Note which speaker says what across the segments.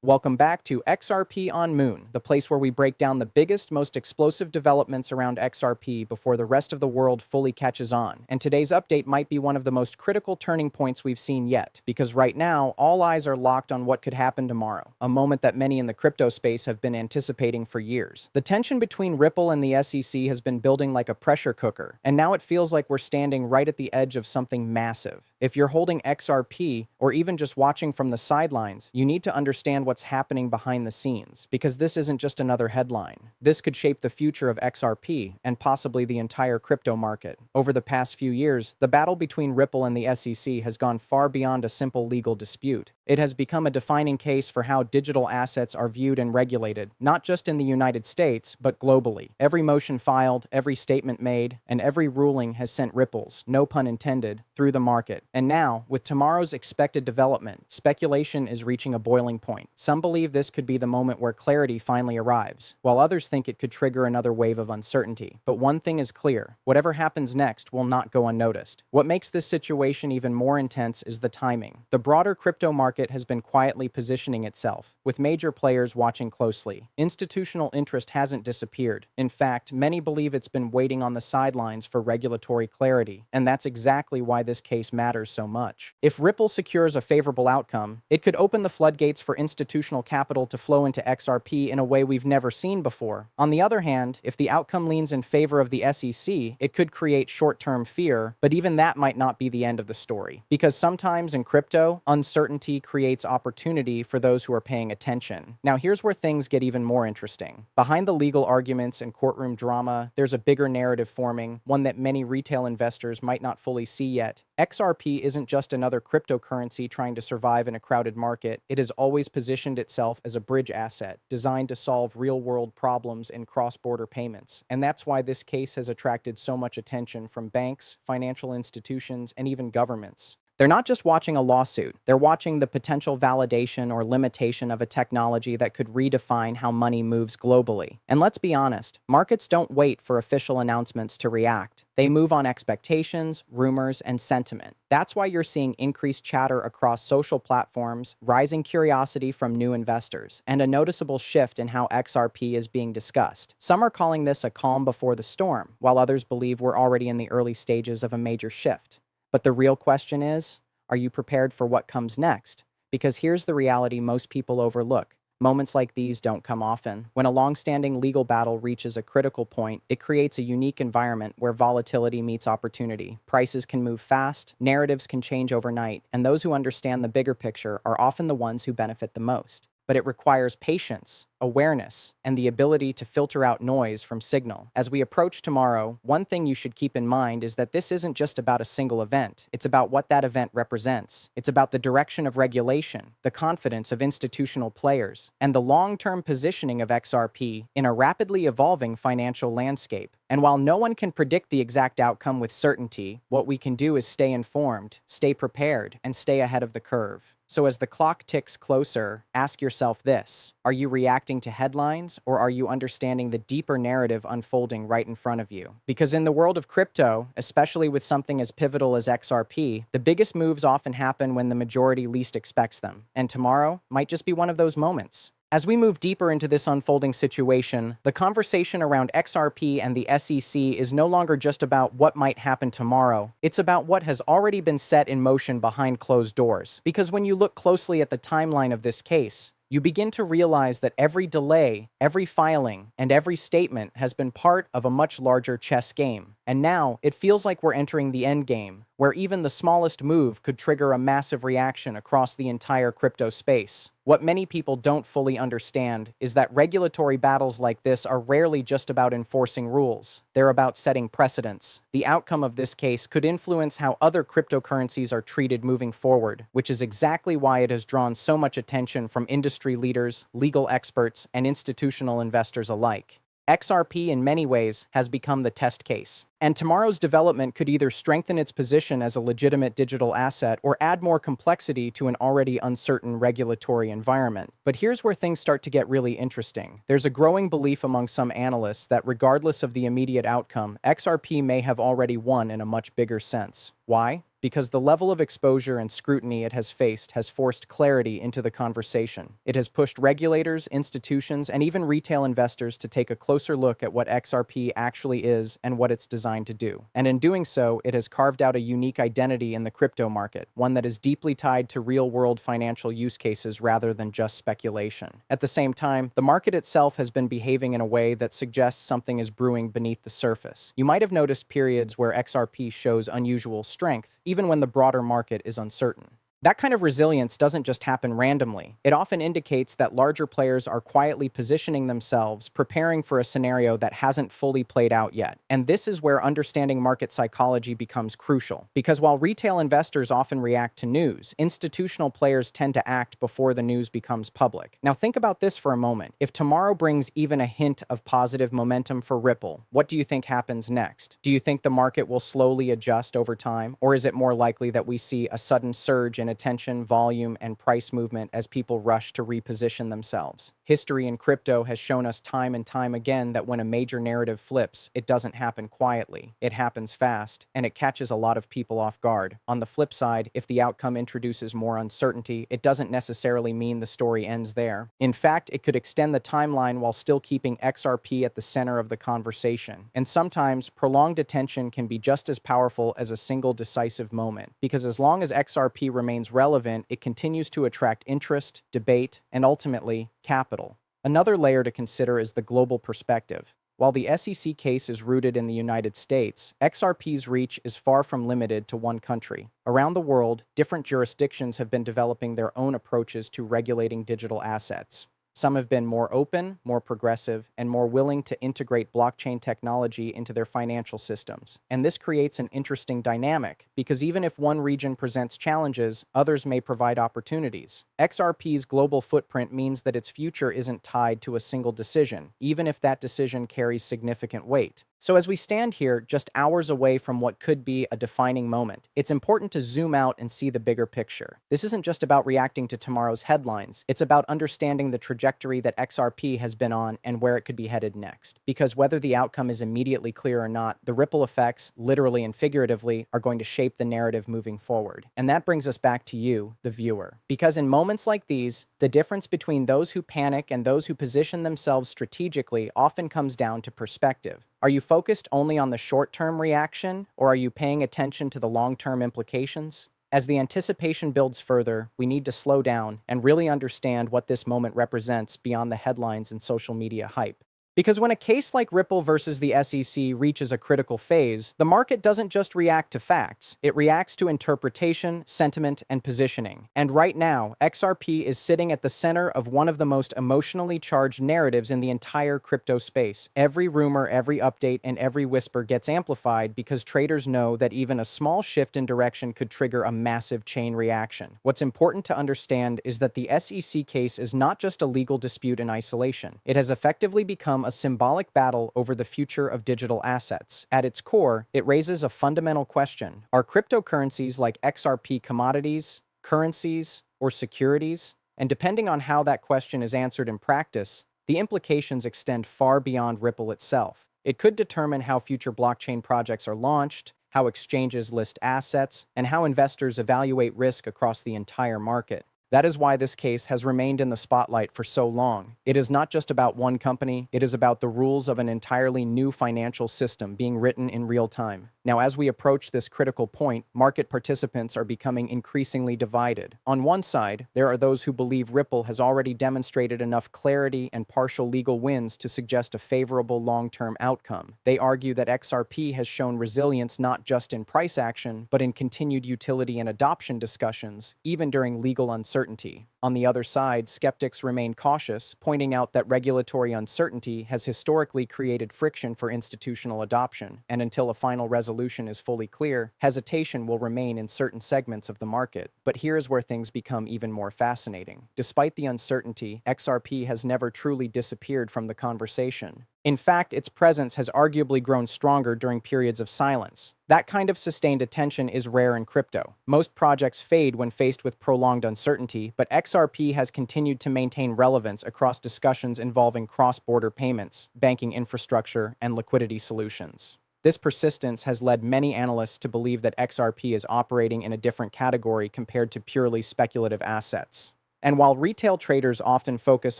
Speaker 1: Welcome back to XRP On Moon, the place where we break down the biggest, most explosive developments around XRP before the rest of the world fully catches on. And today's update might be one of the most critical turning points we've seen yet, because right now, all eyes are locked on what could happen tomorrow, a moment that many in the crypto space have been anticipating for years. The tension between Ripple and the SEC has been building like a pressure cooker, and now it feels like we're standing right at the edge of something massive. If you're holding XRP, or even just watching from the sidelines, you need to understand what's happening behind the scenes, because this isn't just another headline. This could shape the future of XRP and possibly the entire crypto market. Over the past few years, the battle between Ripple and the SEC has gone far beyond a simple legal dispute. It has become a defining case for how digital assets are viewed and regulated, not just in the United States, but globally. Every motion filed, every statement made, and every ruling has sent ripples, no pun intended, through the market. And now, with tomorrow's expected development, speculation is reaching a boiling point. Some believe this could be the moment where clarity finally arrives, while others think it could trigger another wave of uncertainty. But one thing is clear: whatever happens next will not go unnoticed. What makes this situation even more intense is the timing. The broader crypto market has been quietly positioning itself, with major players watching closely. Institutional interest hasn't disappeared. In fact, many believe it's been waiting on the sidelines for regulatory clarity, and that's exactly why this case matters so much. If Ripple secures a favorable outcome, it could open the floodgates for institutional capital to flow into XRP in a way we've never seen before. On the other hand, if the outcome leans in favor of the SEC, it could create short-term fear, but even that might not be the end of the story. Because sometimes in crypto, uncertainty creates opportunity for those who are paying attention. Now here's where things get even more interesting. Behind the legal arguments and courtroom drama, there's a bigger narrative forming, one that many retail investors might not fully see yet. XRP isn't just another cryptocurrency trying to survive in a crowded market. It has always positioned itself as a bridge asset, designed to solve real-world problems in cross-border payments. And that's why this case has attracted so much attention from banks, financial institutions, and even governments. They're not just watching a lawsuit, they're watching the potential validation or limitation of a technology that could redefine how money moves globally. And let's be honest, markets don't wait for official announcements to react. They move on expectations, rumors, and sentiment. That's why you're seeing increased chatter across social platforms, rising curiosity from new investors, and a noticeable shift in how XRP is being discussed. Some are calling this a calm before the storm, while others believe we're already in the early stages of a major shift. But the real question is, are you prepared for what comes next? Because here's the reality most people overlook. Moments like these don't come often. When a long-standing legal battle reaches a critical point, it creates a unique environment where volatility meets opportunity. Prices can move fast, narratives can change overnight, and those who understand the bigger picture are often the ones who benefit the most. But it requires patience, awareness, and the ability to filter out noise from signal. As we approach tomorrow, one thing you should keep in mind is that this isn't just about a single event. It's about what that event represents. It's about the direction of regulation, the confidence of institutional players, and the long-term positioning of XRP in a rapidly evolving financial landscape. And while no one can predict the exact outcome with certainty, what we can do is stay informed, stay prepared, and stay ahead of the curve. So as the clock ticks closer, ask yourself this: are you reacting to headlines, or are you understanding the deeper narrative unfolding right in front of you? Because in the world of crypto, especially with something as pivotal as XRP, the biggest moves often happen when the majority least expects them. And tomorrow might just be one of those moments. As we move deeper into this unfolding situation, the conversation around XRP and the SEC is no longer just about what might happen tomorrow. It's about what has already been set in motion behind closed doors. Because when you look closely at the timeline of this case, you begin to realize that every delay, every filing, and every statement has been part of a much larger chess game. And now, it feels like we're entering the endgame, where even the smallest move could trigger a massive reaction across the entire crypto space. What many people don't fully understand is that regulatory battles like this are rarely just about enforcing rules. They're about setting precedents. The outcome of this case could influence how other cryptocurrencies are treated moving forward, which is exactly why it has drawn so much attention from industry leaders, legal experts, and institutional investors alike. XRP in many ways has become the test case. And tomorrow's development could either strengthen its position as a legitimate digital asset or add more complexity to an already uncertain regulatory environment. But here's where things start to get really interesting. There's a growing belief among some analysts that regardless of the immediate outcome, XRP may have already won in a much bigger sense. Why? because the level of exposure and scrutiny it has faced has forced clarity into the conversation. It has pushed regulators, institutions, and even retail investors to take a closer look at what XRP actually is and what it's designed to do. And in doing so, it has carved out a unique identity in the crypto market, one that is deeply tied to real-world financial use cases rather than just speculation. At the same time, the market itself has been behaving in a way that suggests something is brewing beneath the surface. You might have noticed periods where XRP shows unusual strength, even when the broader market is uncertain. That kind of resilience doesn't just happen randomly. It often indicates that larger players are quietly positioning themselves, preparing for a scenario that hasn't fully played out yet. And this is where understanding market psychology becomes crucial. Because while retail investors often react to news, institutional players tend to act before the news becomes public. Now think about this for a moment. If tomorrow brings even a hint of positive momentum for Ripple, what do you think happens next? Do you think the market will slowly adjust over time? Or is it more likely that we see a sudden surge in attention, volume, and price movement as people rush to reposition themselves? History in crypto has shown us time and time again that when a major narrative flips, it doesn't happen quietly. It happens fast, and it catches a lot of people off guard. On the flip side, if the outcome introduces more uncertainty, it doesn't necessarily mean the story ends there. In fact, it could extend the timeline while still keeping XRP at the center of the conversation. And sometimes, prolonged attention can be just as powerful as a single decisive moment, because as long as XRP remains relevant, it continues to attract interest, debate, and ultimately, capital. Another layer to consider is the global perspective. While the SEC case is rooted in the United States, XRP's reach is far from limited to one country. Around the world, different jurisdictions have been developing their own approaches to regulating digital assets. Some have been more open, more progressive, and more willing to integrate blockchain technology into their financial systems. And this creates an interesting dynamic, because even if one region presents challenges, others may provide opportunities. XRP's global footprint means that its future isn't tied to a single decision, even if that decision carries significant weight. So as we stand here, just hours away from what could be a defining moment, it's important to zoom out and see the bigger picture. This isn't just about reacting to tomorrow's headlines, it's about understanding the trajectory that XRP has been on and where it could be headed next. Because whether the outcome is immediately clear or not, the ripple effects, literally and figuratively, are going to shape the narrative moving forward. And that brings us back to you, the viewer. Because in moments like these, the difference between those who panic and those who position themselves strategically often comes down to perspective. Are you focused only on the short-term reaction, or are you paying attention to the long-term implications? As the anticipation builds further, we need to slow down and really understand what this moment represents beyond the headlines and social media hype. Because when a case like Ripple versus the SEC reaches a critical phase, the market doesn't just react to facts, it reacts to interpretation, sentiment, and positioning. And right now, XRP is sitting at the center of one of the most emotionally charged narratives in the entire crypto space. Every rumor, every update, and every whisper gets amplified because traders know that even a small shift in direction could trigger a massive chain reaction. What's important to understand is that the SEC case is not just a legal dispute in isolation. It has effectively become a symbolic battle over the future of digital assets. At its core, it raises a fundamental question. Are cryptocurrencies like XRP commodities, currencies, or securities? And depending on how that question is answered in practice, the implications extend far beyond Ripple itself. It could determine how future blockchain projects are launched, how exchanges list assets, and how investors evaluate risk across the entire market. That is why this case has remained in the spotlight for so long. It is not just about one company, it is about the rules of an entirely new financial system being written in real time. Now, as we approach this critical point, market participants are becoming increasingly divided. On one side, there are those who believe Ripple has already demonstrated enough clarity and partial legal wins to suggest a favorable long-term outcome. They argue that XRP has shown resilience not just in price action, but in continued utility and adoption discussions, even during legal uncertainty. On the other side, skeptics remain cautious, pointing out that regulatory uncertainty has historically created friction for institutional adoption, and until a final resolution is fully clear, hesitation will remain in certain segments of the market. But here's where things become even more fascinating. Despite the uncertainty, XRP has never truly disappeared from the conversation. In fact, its presence has arguably grown stronger during periods of silence. That kind of sustained attention is rare in crypto. Most projects fade when faced with prolonged uncertainty, but XRP has continued to maintain relevance across discussions involving cross-border payments, banking infrastructure, and liquidity solutions. This persistence has led many analysts to believe that XRP is operating in a different category compared to purely speculative assets. And while retail traders often focus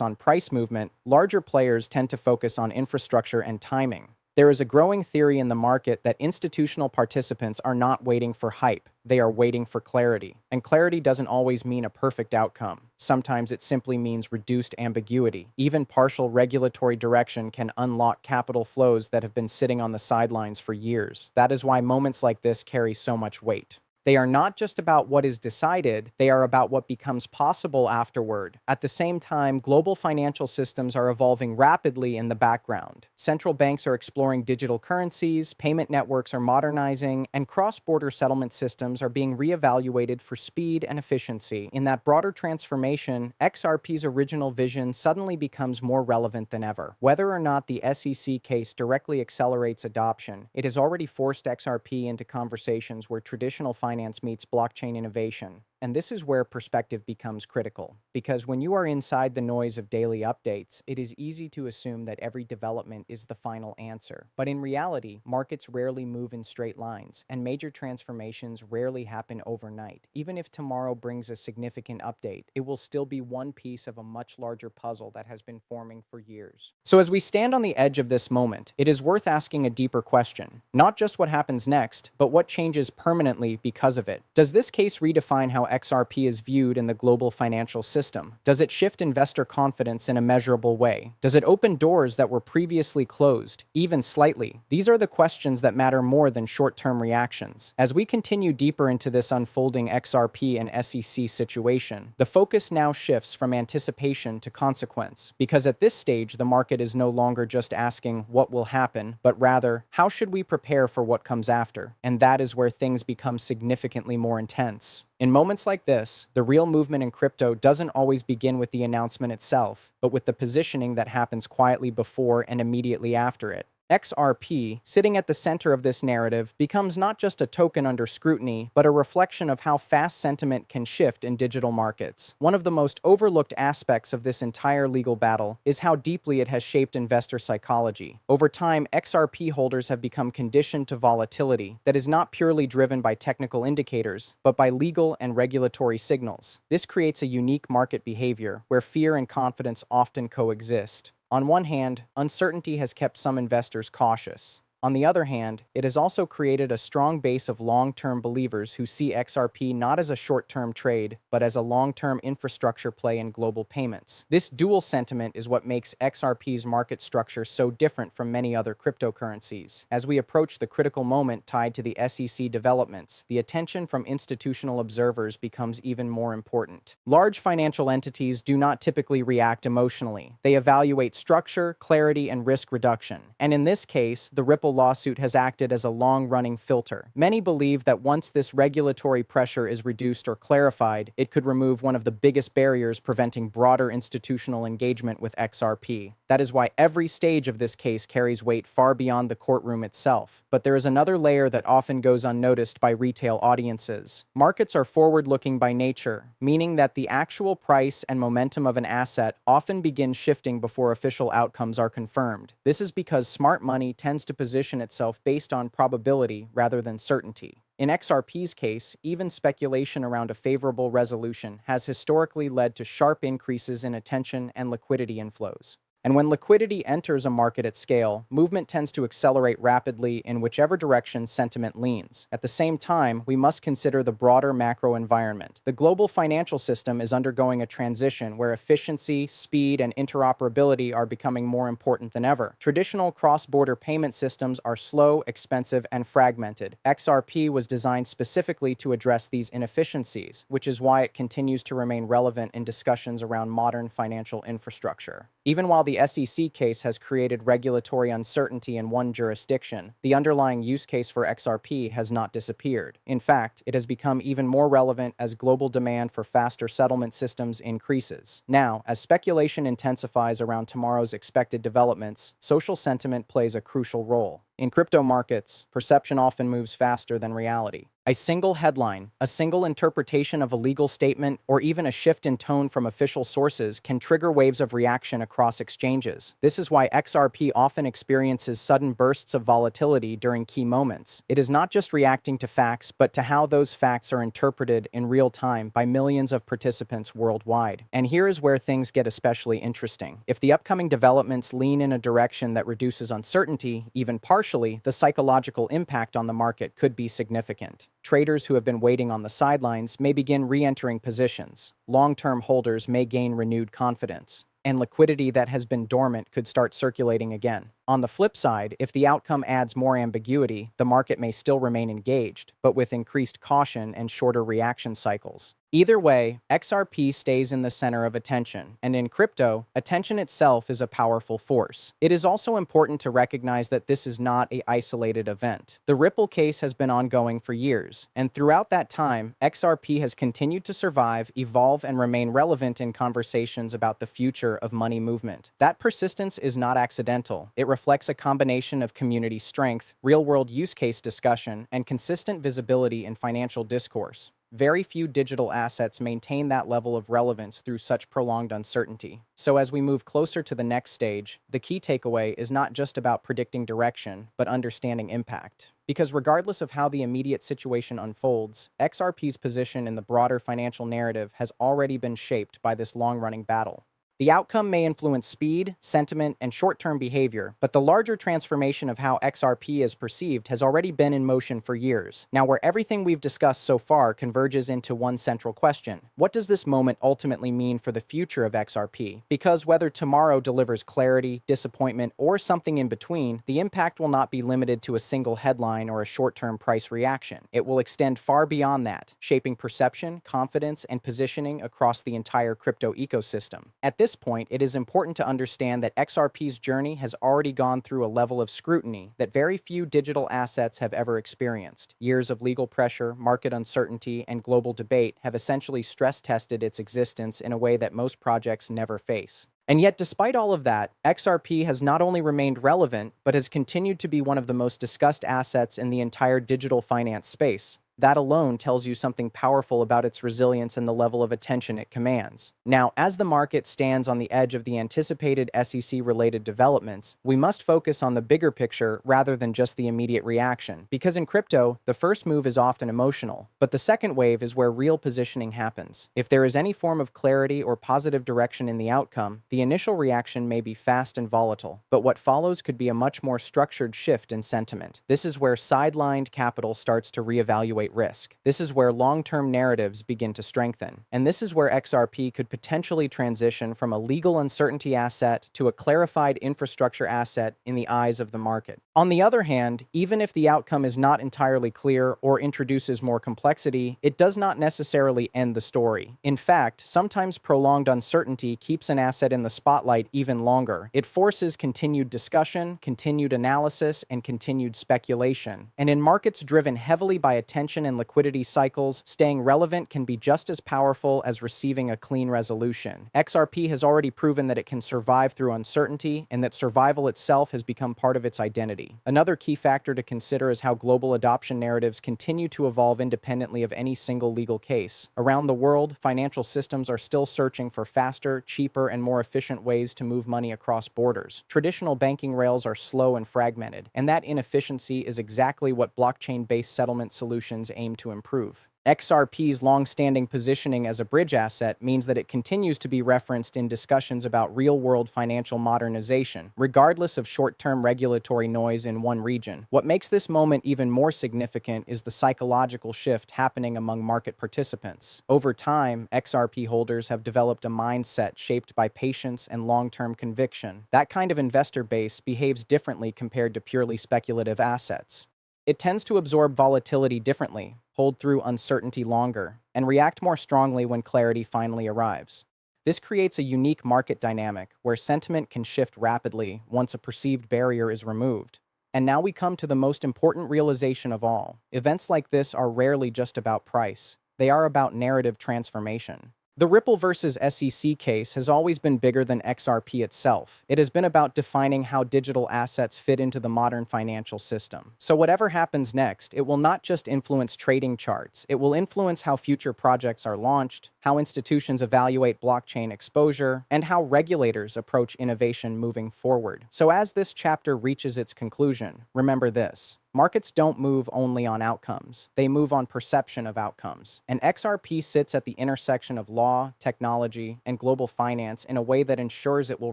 Speaker 1: on price movement, larger players tend to focus on infrastructure and timing. There is a growing theory in the market that institutional participants are not waiting for hype, they are waiting for clarity. And clarity doesn't always mean a perfect outcome. Sometimes it simply means reduced ambiguity. Even partial regulatory direction can unlock capital flows that have been sitting on the sidelines for years. That is why moments like this carry so much weight. They are not just about what is decided, they are about what becomes possible afterward. At the same time, global financial systems are evolving rapidly in the background. Central banks are exploring digital currencies, payment networks are modernizing, and cross-border settlement systems are being reevaluated for speed and efficiency. In that broader transformation, XRP's original vision suddenly becomes more relevant than ever. Whether or not the SEC case directly accelerates adoption, it has already forced XRP into conversations where traditional finance meets blockchain innovation. And this is where perspective becomes critical. Because when you are inside the noise of daily updates, it is easy to assume that every development is the final answer. But in reality, markets rarely move in straight lines, and major transformations rarely happen overnight. Even if tomorrow brings a significant update, it will still be one piece of a much larger puzzle that has been forming for years. So as we stand on the edge of this moment, it is worth asking a deeper question. Not just what happens next, but what changes permanently because of it. Does this case redefine how XRP is viewed in the global financial system? Does it shift investor confidence in a measurable way? Does it open doors that were previously closed, even slightly? These are the questions that matter more than short-term reactions. As we continue deeper into this unfolding XRP and SEC situation, the focus now shifts from anticipation to consequence, because at this stage, the market is no longer just asking what will happen, but rather, how should we prepare for what comes after? And that is where things become significantly more intense. In moments like this, the real movement in crypto doesn't always begin with the announcement itself, but with the positioning that happens quietly before and immediately after it. XRP, sitting at the center of this narrative, becomes not just a token under scrutiny, but a reflection of how fast sentiment can shift in digital markets. One of the most overlooked aspects of this entire legal battle is how deeply it has shaped investor psychology. Over time, XRP holders have become conditioned to volatility that is not purely driven by technical indicators, but by legal and regulatory signals. This creates a unique market behavior where fear and confidence often coexist. On one hand, uncertainty has kept some investors cautious. On the other hand, it has also created a strong base of long-term believers who see XRP not as a short-term trade, but as a long-term infrastructure play in global payments. This dual sentiment is what makes XRP's market structure so different from many other cryptocurrencies. As we approach the critical moment tied to the SEC developments, the attention from institutional observers becomes even more important. Large financial entities do not typically react emotionally. They evaluate structure, clarity, and risk reduction. And in this case, the Ripple lawsuit has acted as a long-running filter. Many believe that once this regulatory pressure is reduced or clarified, it could remove one of the biggest barriers preventing broader institutional engagement with XRP. That is why every stage of this case carries weight far beyond the courtroom itself. But there is another layer that often goes unnoticed by retail audiences. Markets are forward-looking by nature, meaning that the actual price and momentum of an asset often begin shifting before official outcomes are confirmed. This is because smart money tends to position itself based on probability rather than certainty. In XRP's case, even speculation around a favorable resolution has historically led to sharp increases in attention and liquidity inflows. And when liquidity enters a market at scale, movement tends to accelerate rapidly in whichever direction sentiment leans. At the same time, we must consider the broader macro environment. The global financial system is undergoing a transition where efficiency, speed, and interoperability are becoming more important than ever. Traditional cross-border payment systems are slow, expensive, and fragmented. XRP was designed specifically to address these inefficiencies, which is why it continues to remain relevant in discussions around modern financial infrastructure. Even while the SEC case has created regulatory uncertainty in one jurisdiction, the underlying use case for XRP has not disappeared. In fact, it has become even more relevant as global demand for faster settlement systems increases. Now, as speculation intensifies around tomorrow's expected developments, social sentiment plays a crucial role. In crypto markets, perception often moves faster than reality. A single headline, a single interpretation of a legal statement, or even a shift in tone from official sources can trigger waves of reaction across exchanges. This is why XRP often experiences sudden bursts of volatility during key moments. It is not just reacting to facts, but to how those facts are interpreted in real time by millions of participants worldwide. And here is where things get especially interesting. If the upcoming developments lean in a direction that reduces uncertainty, even partially, the psychological impact on the market could be significant. Traders who have been waiting on the sidelines may begin re-entering positions. Long-term holders may gain renewed confidence, and liquidity that has been dormant could start circulating again. On the flip side, if the outcome adds more ambiguity, the market may still remain engaged, but with increased caution and shorter reaction cycles. Either way, XRP stays in the center of attention, and in crypto, attention itself is a powerful force. It is also important to recognize that this is not an isolated event. The Ripple case has been ongoing for years, and throughout that time, XRP has continued to survive, evolve, and remain relevant in conversations about the future of money movement. That persistence is not accidental. It reflects a combination of community strength, real-world use case discussion, and consistent visibility in financial discourse. Very few digital assets maintain that level of relevance through such prolonged uncertainty. So as we move closer to the next stage, the key takeaway is not just about predicting direction, but understanding impact. Because regardless of how the immediate situation unfolds, XRP's position in the broader financial narrative has already been shaped by this long-running battle. The outcome may influence speed, sentiment, and short-term behavior, but the larger transformation of how XRP is perceived has already been in motion for years. Now, where everything we've discussed so far converges into one central question: what does this moment ultimately mean for the future of XRP? Because whether tomorrow delivers clarity, disappointment, or something in between, the impact will not be limited to a single headline or a short-term price reaction. It will extend far beyond that, shaping perception, confidence, and positioning across the entire crypto ecosystem. At this point, it is important to understand that XRP's journey has already gone through a level of scrutiny that very few digital assets have ever experienced. Years of legal pressure, market uncertainty, and global debate have essentially stress-tested its existence in a way that most projects never face. And yet, despite all of that, XRP has not only remained relevant, but has continued to be one of the most discussed assets in the entire digital finance space. That alone tells you something powerful about its resilience and the level of attention it commands. Now, as the market stands on the edge of the anticipated SEC-related developments, we must focus on the bigger picture rather than just the immediate reaction. Because in crypto, the first move is often emotional, but the second wave is where real positioning happens. If there is any form of clarity or positive direction in the outcome, the initial reaction may be fast and volatile, but what follows could be a much more structured shift in sentiment. This is where sidelined capital starts to reevaluate risk. This is where long-term narratives begin to strengthen. And this is where XRP could potentially transition from a legal uncertainty asset to a clarified infrastructure asset in the eyes of the market. On the other hand, even if the outcome is not entirely clear or introduces more complexity, it does not necessarily end the story. In fact, sometimes prolonged uncertainty keeps an asset in the spotlight even longer. It forces continued discussion, continued analysis, and continued speculation. And in markets driven heavily by attention and liquidity cycles, staying relevant can be just as powerful as receiving a clean resolution. XRP has already proven that it can survive through uncertainty, and that survival itself has become part of its identity. Another key factor to consider is how global adoption narratives continue to evolve independently of any single legal case. Around the world, financial systems are still searching for faster, cheaper, and more efficient ways to move money across borders. Traditional banking rails are slow and fragmented, and that inefficiency is exactly what blockchain-based settlement solutions aim to improve. XRP's long-standing positioning as a bridge asset means that it continues to be referenced in discussions about real-world financial modernization, regardless of short-term regulatory noise in one region. What makes this moment even more significant is the psychological shift happening among market participants. Over time, XRP holders have developed a mindset shaped by patience and long-term conviction. That kind of investor base behaves differently compared to purely speculative assets. It tends to absorb volatility differently, hold through uncertainty longer, and react more strongly when clarity finally arrives. This creates a unique market dynamic where sentiment can shift rapidly once a perceived barrier is removed. And now we come to the most important realization of all. Events like this are rarely just about price. They are about narrative transformation. The Ripple versus SEC case has always been bigger than XRP itself. It has been about defining how digital assets fit into the modern financial system. So whatever happens next, it will not just influence trading charts, it will influence how future projects are launched, how institutions evaluate blockchain exposure, and how regulators approach innovation moving forward. So as this chapter reaches its conclusion, remember this. Markets don't move only on outcomes. They move on perception of outcomes. And XRP sits at the intersection of law, technology, and global finance in a way that ensures it will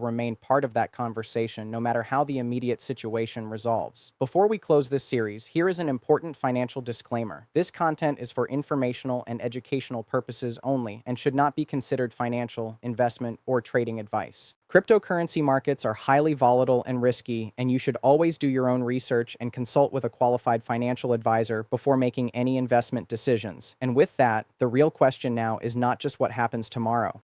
Speaker 1: remain part of that conversation no matter how the immediate situation resolves. Before we close this series, here is an important financial disclaimer. This content is for informational and educational purposes only and should not be considered financial, investment, or trading advice. Cryptocurrency markets are highly volatile and risky, and you should always do your own research and consult with a qualified financial advisor before making any investment decisions. And with that, the real question now is not just what happens tomorrow.